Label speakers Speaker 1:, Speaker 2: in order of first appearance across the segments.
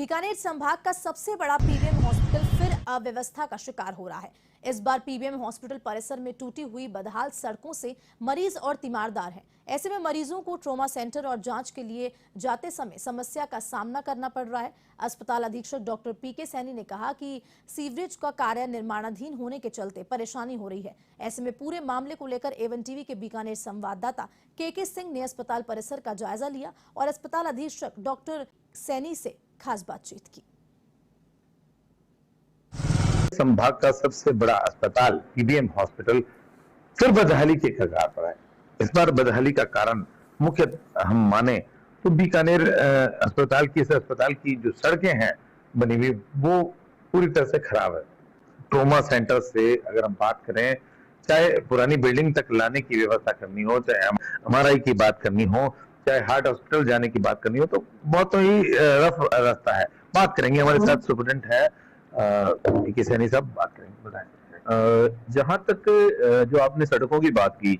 Speaker 1: बीकानेर संभाग का सबसे बड़ा पीबीएम हॉस्पिटल फिर अव्यवस्था का शिकार हो रहा है। इस बार पीबीएम हॉस्पिटल परिसर में टूटी हुई बदहाल सड़कों से मरीज और तीमारदार हैं। ऐसे में मरीजों को ट्रॉमा सेंटर और जांच के लिए जाते समय समस्या का सामना करना पड़ रहा है। अस्पताल अधीक्षक डॉक्टर पीके सैनी ने कहा कि सीवरेज का कार्य निर्माणाधीन होने के चलते परेशानी हो रही है। ऐसे में पूरे मामले को लेकर एवन टीवी के बीकानेर संवाददाता के सिंह ने अस्पताल परिसर का जायजा लिया और अस्पताल अधीक्षक डॉक्टर सैनी से खास बातचीत की।
Speaker 2: संभाग का सबसे बड़ा अस्पताल पीबीएम हॉस्पिटल फिर बदहाली के कगार पर है। इस बार बदहाली का कारण मुख्य हम माने तो बीकानेर अस्पताल की जो सड़कें हैं बनी हुई वो पूरी तरह से खराब है। ट्रॉमा सेंटर से अगर हम बात करें, चाहे पुरानी बिल्डिंग तक लाने की व्यवस्था करनी हो, चाहे एमआरआई की बात करनी हो, चाहे हार्ट हॉस्पिटल जाने की बात करनी हो, तो बहुत ही रफ रास्ता है। बात करेंगे, हमारे साथ सुपरिटेंडेंट है के सैनी साहब, बात करेंगे। बताएं।
Speaker 3: जहां तक जो आपने सड़कों की बात की,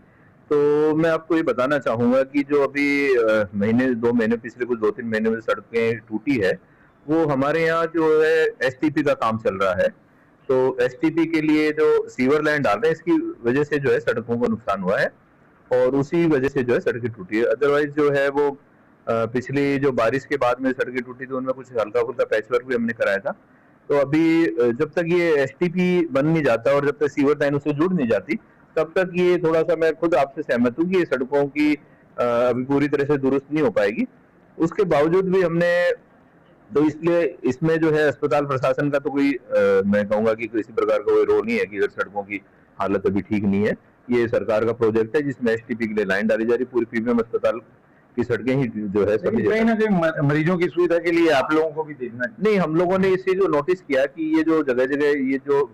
Speaker 3: तो मैं आपको ये बताना चाहूंगा कि जो अभी दो महीने पिछले कुछ 2-3 महीने में सड़कें टूटी है, वो हमारे यहाँ जो है एसटीपी का काम चल रहा है। तो एसटीपी के लिए जो सीवर लाइन डाल रहे हैं, इसकी वजह से जो है सड़कों को नुकसान हुआ है और उसी वजह से जो है सड़कें टूटी है। अदरवाइज जो है वो पिछली जो बारिश के बाद में सड़कें टूटी थी, उनमें कुछ हल्का फुल्का पैचवर्क भी हमने कराया था। तो अभी जब तक ये एसटीपी बन नहीं जाता और जब तक सीवर लाइन उससे जुड़ नहीं जाती, तब तक ये थोड़ा सा, मैं खुद आपसे सहमत हूँ कि ये सड़कों की अभी पूरी तरह से दुरुस्त नहीं हो पाएगी। उसके बावजूद भी हमने, तो इसलिए इसमें जो है अस्पताल प्रशासन का तो कोई मैं कहूँगा कि किसी प्रकार का कोई रोल नहीं है कि अगर सड़कों की हालत अभी ठीक नहीं है। ये सरकार का प्रोजेक्ट है जिसमें एसटीपी के लिए लाइन डाली जा रही। पूरी पीबीएम अस्पताल की सड़कें ही जो है सभी
Speaker 2: कहीं ना कहीं मरीजों की सुविधा के लिए आप लोगों को भी देखना
Speaker 3: नहीं। हम लोगों ने इसे जो नोटिस किया कि ये जो जगह जगह ये जो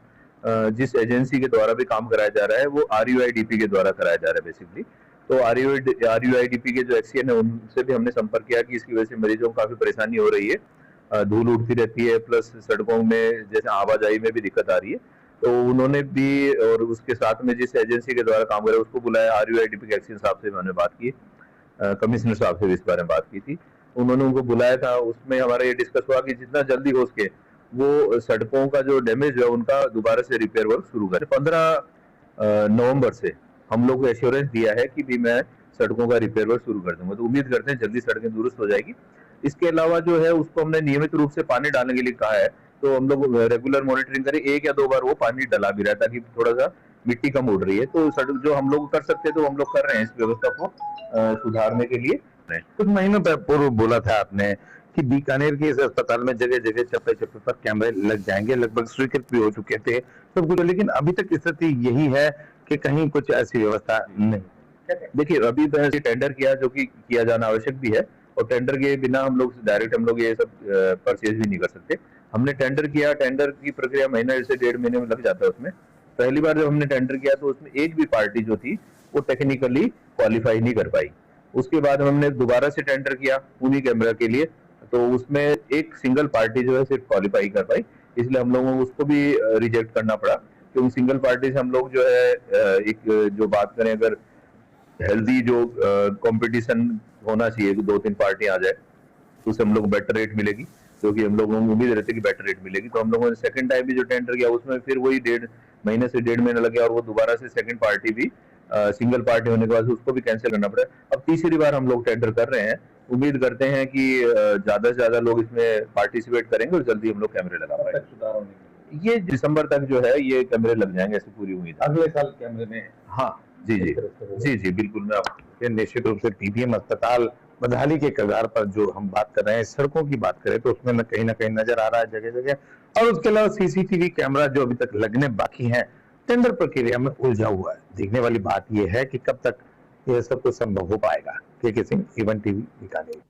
Speaker 3: जिस एजेंसी के द्वारा भी काम कराया जा रहा है वो RUIDP के द्वारा कराया जा रहा है बेसिकली। तो RUIDP के जो एक्सीएन है उनसे भी हमने संपर्क किया कि इसकी वजह से मरीजों को काफी परेशानी हो रही है, धूल उड़ती रहती है, प्लस सड़कों में जैसे आवाजाही में भी दिक्कत आ रही है। तो उन्होंने भी, और उसके साथ में जिस एजेंसी के द्वारा काम कर रहे हैं उसको बुलाया। RUIDP के एक्सीएन साहब से मैंने बात की, कमिश्नर साहब से भी इस बारे में बात की थी, उन्होंने उनको बुलाया था। उसमें हमारा ये डिस्कस हुआ कि जितना जल्दी हो सके वो सड़कों का जो डैमेज है उनका दोबारा से रिपेयर वर्क शुरू करें। 15 नवंबर से हम लोग को एश्योरेंस दिया है कि भी मैं सड़कों का रिपेयर वर्क शुरू कर दूंगा। तो उम्मीद करते हैं जल्दी सड़कें दुरुस्त हो जाएगी। इसके अलावा जो है उसको हमने नियमित रूप से पानी डालने के लिए कहा है, तो हम लोग रेगुलर मॉनिटरिंग करें। 1 या 2 बार वो पानी डला भी रहा है ताकि थोड़ा सा मिट्टी कम उड़ रही है। तो सड़क जो हम लोग कर सकते हैं तो हम लोग कर रहे हैं इस व्यवस्था को सुधारने के लिए।
Speaker 2: कुछ महीनों पूर्व बोला था आपने कि बीकानेर के इस अस्पताल में जगह जगह चप्पे चप्पे पर कैमरे लग जाएंगे, लगभग स्वीकृत भी हो चुके थे सब कुछ, लेकिन अभी तक स्थिति यही है कि कहीं कुछ ऐसी व्यवस्था नहीं।
Speaker 3: देखिए, अभी तो टेंडर किया जो कि किया जाना आवश्यक भी है, और टेंडर के बिना हम लोग डायरेक्ट हम लोग ये सब परचेज भी नहीं कर सकते। हमने टेंडर किया, टेंडर की प्रक्रिया महीना से 1.5 महीने में लग जाता है। उसमें पहली बार जब हमने टेंडर किया तो उसमें एक भी पार्टी जो थी वो टेक्निकली क्वालिफाई नहीं कर पाई। उसके बाद हमने दोबारा से टेंडर किया पूरी कैमरा के लिए, तो उसमें एक सिंगल पार्टी जो है सिर्फ क्वालिफाई कर पाई, इसलिए हम लोगों को उसको भी रिजेक्ट करना पड़ा। क्योंकि सिंगल पार्टी से हम लोग जो है एक जो बात करें, अगर हेल्दी जो कंपटीशन होना चाहिए, 2-3 पार्टी आ जाए तो उससे हम लोग को बेटर रेट मिलेगी, क्योंकि हम लोगों को उम्मीद रहती है कि बेटर रेट मिलेगी। तो हम लोगों ने सेकंड टाइम भी जो टेंडर किया उसमें फिर वही 1.5 महीने से 1.5 महीना लगे, और वो दोबारा से सेकंड पार्टी भी सिंगल पार्टी होने के बाद उसको भी कैंसिल करना पड़ा। अब तीसरी बार हम लोग टेंडर कर रहे हैं। उम्मीद करते हैं कि ज्यादा से ज्यादा लोग इसमें पार्टिसिपेट करेंगे और जल्दी हम लोग कैमरे लगा पाएंगे। ये दिसंबर तक जो है ये कैमरे लग जाएंगे, ऐसी पूरी उम्मीद है।
Speaker 2: अगले साल कैमरे में?
Speaker 3: हाँ जी बिल्कुल। मैं आपको
Speaker 2: निश्चित रूप से पीबीएम अस्पताल बदहाली के कगार पर जो हम बात कर रहे हैं, सड़कों की बात करें तो उसमें कहीं ना कहीं नजर आ रहा है जगह जगह, और उसके अलावा सीसीटीवी कैमरा जो अभी तक लगने बाकी हैं, टेंडर प्रक्रिया में उलझा हुआ है। देखने वाली बात यह है कि कब तक यह सब कुछ संभव हो पाएगा। के सिंह, एवन टीवी, बीकानेर।